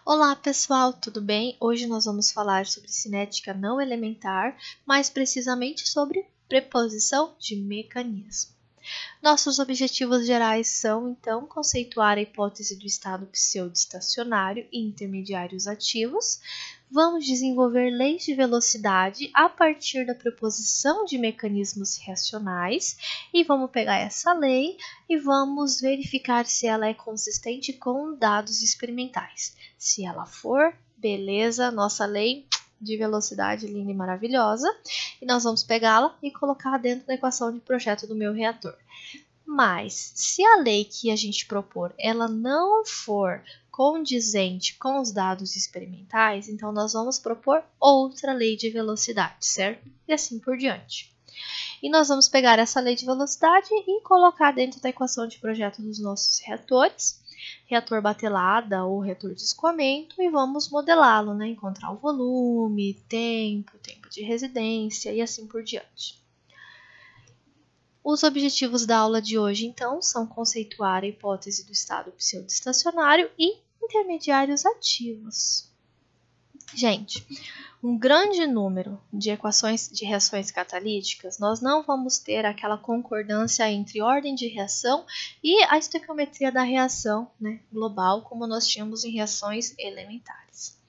Olá pessoal, tudo bem? Hoje nós vamos falar sobre cinética não elementar, mais precisamente sobre preposição de mecanismo. Nossos objetivos gerais são, então, conceituar a hipótese do estado pseudo-estacionário e intermediários ativos. Vamos desenvolver leis de velocidade a partir da proposição de mecanismos reacionais e vamos pegar essa lei e vamos verificar se ela é consistente com dados experimentais. Se ela for, beleza, nossa lei de velocidade linda e maravilhosa, e nós vamos pegá-la e colocar dentro da equação de projeto do meu reator. Mas, se a lei que a gente propor, ela não for condizente com os dados experimentais, então nós vamos propor outra lei de velocidade, certo? E assim por diante. E nós vamos pegar essa lei de velocidade e colocar dentro da equação de projeto dos nossos reatores, reator batelada ou reator de escoamento, e vamos modelá-lo, né? Encontrar o volume, tempo de residência e assim por diante. Os objetivos da aula de hoje, então, são conceituar a hipótese do estado pseudo-estacionário e intermediários ativos. Gente, um grande número de equações de reações catalíticas, nós não vamos ter aquela concordância entre ordem de reação e a estequiometria da reação, né, global, como nós tínhamos em reações elementares.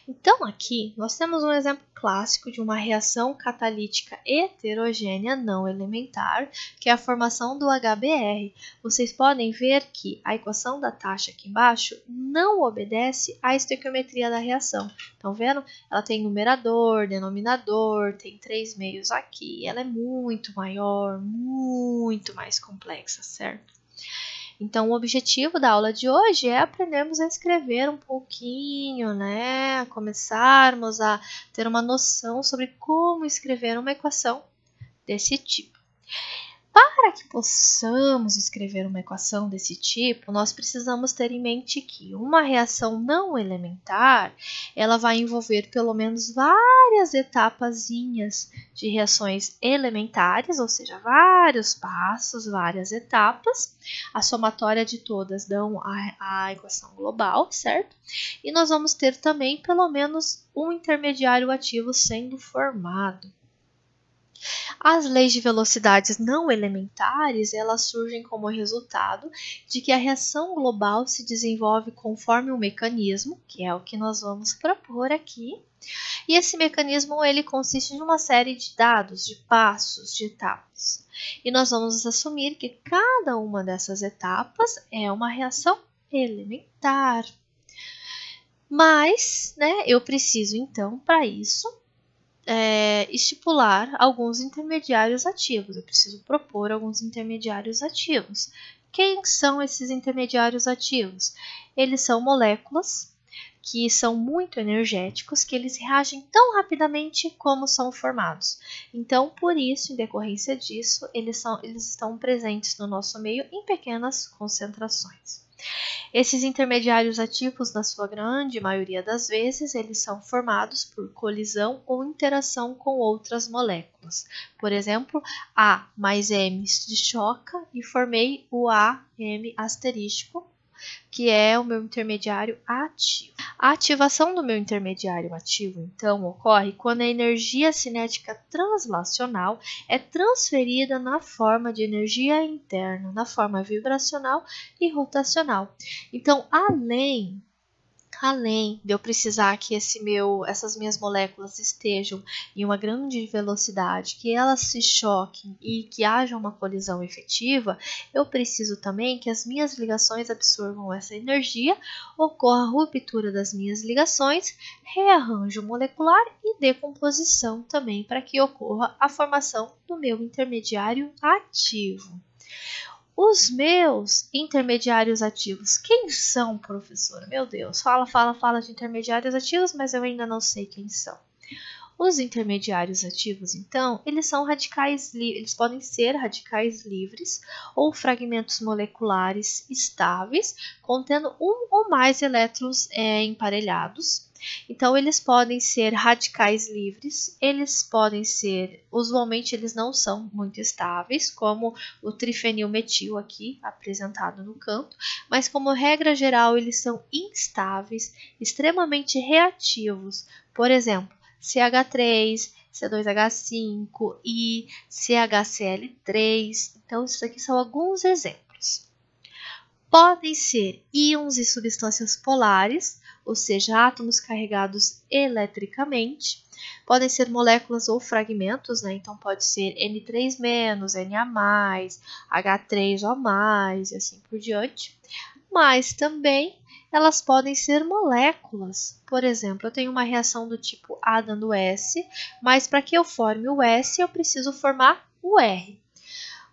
Então, aqui nós temos um exemplo clássico de uma reação catalítica heterogênea não elementar, que é a formação do HBr. Vocês podem ver que a equação da taxa aqui embaixo não obedece à estequiometria da reação. Estão vendo? Ela tem numerador, denominador, tem 3 meios aqui. Ela é muito maior, muito mais complexa, certo? Então, o objetivo da aula de hoje é aprendermos a escrever um pouquinho, né? Começarmos a ter uma noção sobre como escrever uma equação desse tipo. Para que possamos escrever uma equação desse tipo, nós precisamos ter em mente que uma reação não elementar, ela vai envolver pelo menos várias etapazinhas de reações elementares, ou seja, vários passos, várias etapas. A somatória de todas dão a equação global, certo? E nós vamos ter também pelo menos um intermediário ativo sendo formado. As leis de velocidades não elementares, elas surgem como resultado de que a reação global se desenvolve conforme um mecanismo, que é o que nós vamos propor aqui. E esse mecanismo ele consiste em uma série de dados, de passos, de etapas. E nós vamos assumir que cada uma dessas etapas é uma reação elementar. Mas, né, eu preciso então, para isso, estipular alguns intermediários ativos. Eu preciso propor alguns intermediários ativos. Quem são esses intermediários ativos? Eles são moléculas que são muito energéticos, que eles reagem tão rapidamente como são formados. Então, por isso, em decorrência disso, eles estão presentes no nosso meio em pequenas concentrações. Esses intermediários ativos, na sua grande maioria das vezes, eles são formados por colisão ou interação com outras moléculas. Por exemplo, A mais M se choca e formei o AM asterístico, que é o meu intermediário ativo. A ativação do meu intermediário ativo, então, ocorre quando a energia cinética translacional é transferida na forma de energia interna, na forma vibracional e rotacional. Então, além de eu precisar que essas minhas moléculas estejam em uma grande velocidade, que elas se choquem e que haja uma colisão efetiva, eu preciso também que as minhas ligações absorvam essa energia, ocorra a ruptura das minhas ligações, rearranjo molecular e decomposição também para que ocorra a formação do meu intermediário ativo. Os meus intermediários ativos, quem são, professora? Meu Deus, fala de intermediários ativos, mas eu ainda não sei quem são. Os intermediários ativos, então, eles são radicais eles podem ser radicais livres ou fragmentos moleculares estáveis, contendo um ou mais elétrons emparelhados. Então, eles podem ser radicais livres, eles podem ser, usualmente eles não são muito estáveis, como o trifenilmetil aqui, apresentado no canto, mas como regra geral eles são instáveis, extremamente reativos, por exemplo, CH3, C2H5 e CHCl3, então isso aqui são alguns exemplos. Podem ser íons e substâncias polares, ou seja, átomos carregados eletricamente. Podem ser moléculas ou fragmentos, né? Então pode ser N3-, Na+, H3O+, e assim por diante. Mas também elas podem ser moléculas. Por exemplo, eu tenho uma reação do tipo A dando S, mas para que eu forme o S, eu preciso formar o R.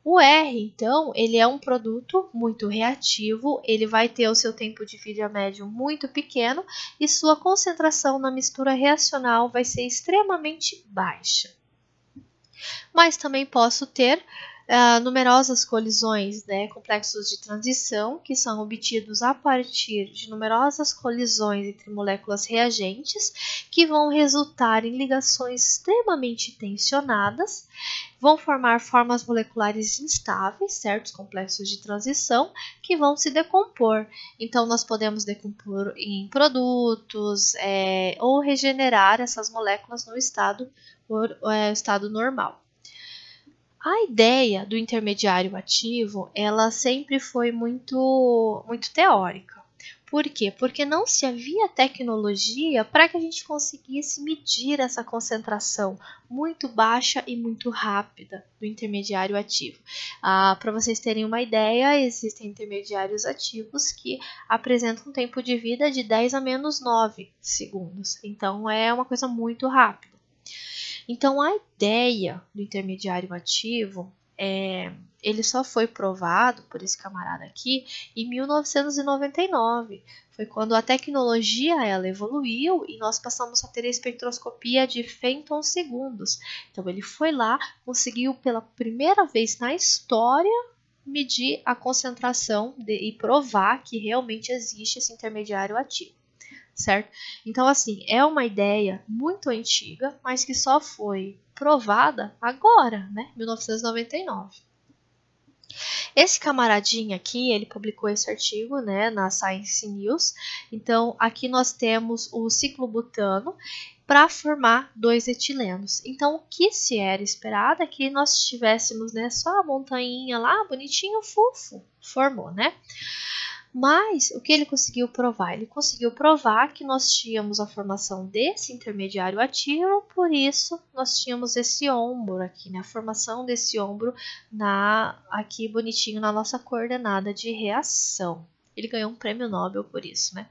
O R, então, ele é um produto muito reativo, ele vai ter o seu tempo de vida médio muito pequeno e sua concentração na mistura reacional vai ser extremamente baixa. Mas também posso ter numerosas colisões, né, complexos de transição, que são obtidos a partir de numerosas colisões entre moléculas reagentes, que vão resultar em ligações extremamente tensionadas, vão formar formas moleculares instáveis, certos complexos de transição, que vão se decompor. Então, nós podemos decompor em produtos ou regenerar essas moléculas no estado normal. A ideia do intermediário ativo, ela sempre foi muito teórica. Por quê? Porque não se havia tecnologia para que a gente conseguisse medir essa concentração muito baixa e muito rápida do intermediário ativo. Para vocês terem uma ideia, existem intermediários ativos que apresentam um tempo de vida de 10 a menos 9 segundos. Então, é uma coisa muito rápida. Então, a ideia do intermediário ativo, ele só foi provado por esse camarada aqui em 1999. Foi quando a tecnologia ela evoluiu e nós passamos a ter a espectroscopia de femtosegundos. Então, ele foi lá, conseguiu pela primeira vez na história medir a concentração e provar que realmente existe esse intermediário ativo. Certo? Então, assim, é uma ideia muito antiga, mas que só foi provada agora, né? 1999. Esse camaradinho aqui, ele publicou esse artigo, né, na Science News. Então, aqui nós temos o ciclobutano para formar 2 etilenos. Então, o que se era esperado é que nós tivéssemos, né, só a montanha lá, bonitinho, fofo, formou, né? Mas o que ele conseguiu provar? Ele conseguiu provar que nós tínhamos a formação desse intermediário ativo, por isso nós tínhamos esse ombro aqui, né? A formação desse ombro aqui bonitinho na nossa coordenada de reação. Ele ganhou um prêmio Nobel por isso, né?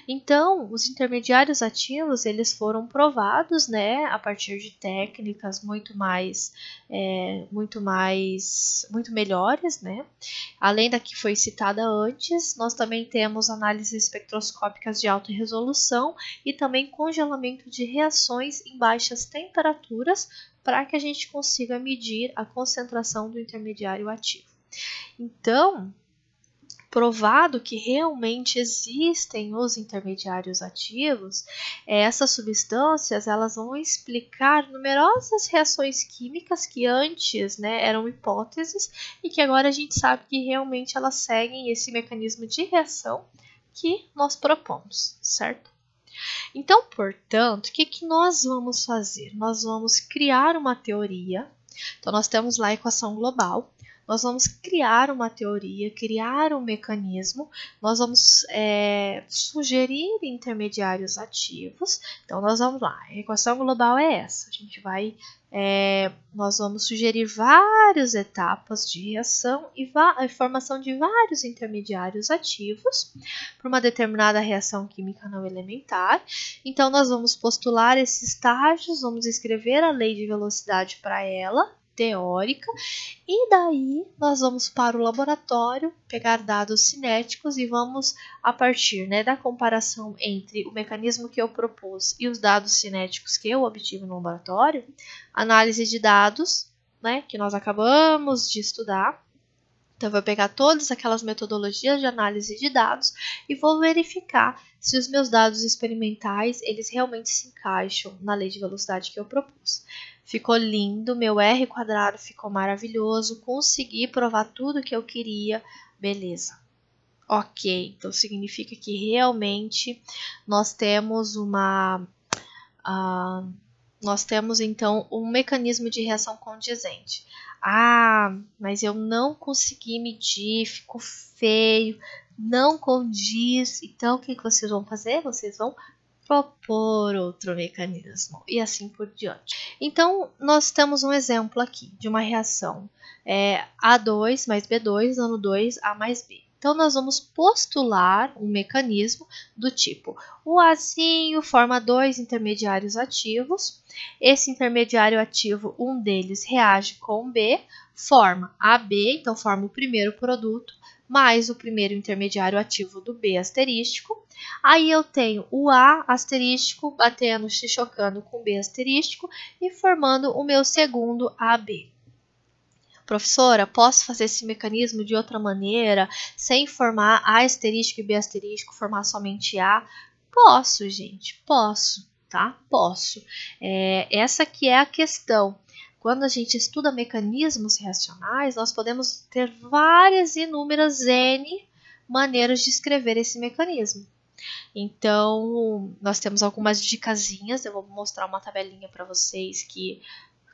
Então, os intermediários ativos, eles foram provados, né, a partir de técnicas muito melhores, né? Além da que foi citada antes, nós também temos análises espectroscópicas de alta resolução e também congelamento de reações em baixas temperaturas para que a gente consiga medir a concentração do intermediário ativo. Então, provado que realmente existem os intermediários ativos, essas substâncias elas vão explicar numerosas reações químicas que antes, né, eram hipóteses e que agora a gente sabe que realmente elas seguem esse mecanismo de reação que nós propomos, certo? Então, portanto, o que nós vamos fazer? Nós vamos criar uma teoria. Então, nós temos lá a equação global. Nós vamos criar uma teoria, criar um mecanismo, nós vamos sugerir intermediários ativos. Então, nós vamos lá, a equação global é essa. Nós vamos sugerir várias etapas de reação e a formação de vários intermediários ativos para uma determinada reação química não elementar. Então, nós vamos postular esses estágios, vamos escrever a lei de velocidade para ela, teórica, e daí nós vamos para o laboratório pegar dados cinéticos e vamos, a partir, né, da comparação entre o mecanismo que eu propus e os dados cinéticos que eu obtive no laboratório, análise de dados, né, que nós acabamos de estudar. Então, eu vou pegar todas aquelas metodologias de análise de dados e vou verificar se os meus dados experimentais, eles realmente se encaixam na lei de velocidade que eu propus. Ficou lindo, meu R² ficou maravilhoso, consegui provar tudo que eu queria, beleza. Ok, então significa que realmente nós temos então um mecanismo de reação condizente. Ah, mas eu não consegui medir, ficou feio, não condiz. Então, o que vocês vão fazer? Vocês vão propor outro mecanismo e assim por diante. Então, nós temos um exemplo aqui de uma reação A2 mais B2 dando 2A mais B. Então, nós vamos postular um mecanismo do tipo: o Azinho forma 2 intermediários ativos. Esse intermediário ativo, um deles reage com o B, forma AB, então forma o primeiro produto, mais o primeiro intermediário ativo do B asterístico. Aí eu tenho o A asterístico batendo, se chocando com o B asterístico e formando o meu segundo AB. Professora, posso fazer esse mecanismo de outra maneira, sem formar A asterístico e B asterístico, formar somente A? Posso, gente, posso, tá? Posso. Essa que é a questão. Quando a gente estuda mecanismos reacionais, nós podemos ter várias inúmeras N maneiras de escrever esse mecanismo. Então, nós temos algumas dicasinhas, eu vou mostrar uma tabelinha para vocês que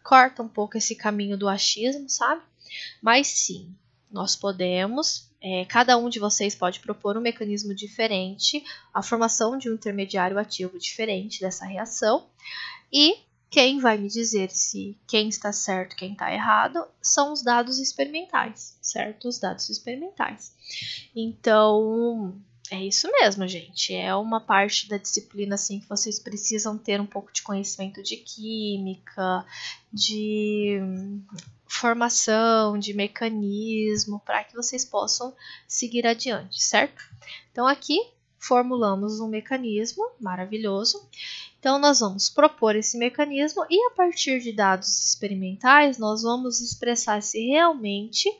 corta um pouco esse caminho do achismo, sabe? Mas sim, nós podemos, cada um de vocês pode propor um mecanismo diferente, a formação de um intermediário ativo diferente dessa reação, e quem vai me dizer se quem está certo, quem está errado, são os dados experimentais, certo? Os dados experimentais. Então, é isso mesmo, gente. É uma parte da disciplina assim que vocês precisam ter um pouco de conhecimento de química, de formação, de mecanismo, para que vocês possam seguir adiante, certo? Então, aqui formulamos um mecanismo maravilhoso. Então, nós vamos propor esse mecanismo e, a partir de dados experimentais, nós vamos expressar se realmente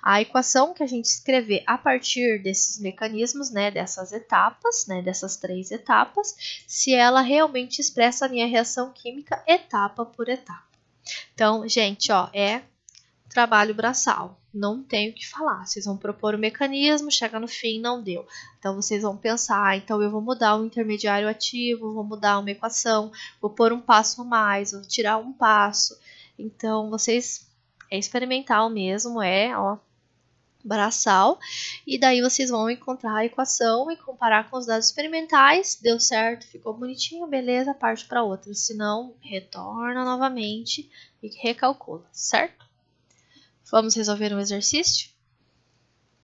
a equação que a gente escrever a partir desses mecanismos, né, dessas etapas, né, dessas 3 etapas, se ela realmente expressa a minha reação química etapa por etapa. Então, gente, ó, é trabalho braçal, não tenho o que falar. Vocês vão propor o mecanismo, chega no fim, não deu. Então, vocês vão pensar, então eu vou mudar um intermediário ativo, vou mudar uma equação, vou pôr um passo a mais, vou tirar um passo. Então, vocês, é experimental mesmo, braçal. E daí vocês vão encontrar a equação e comparar com os dados experimentais. Deu certo, ficou bonitinho, beleza, parte para outra. Se não, retorna novamente e recalcula, certo? Vamos resolver um exercício?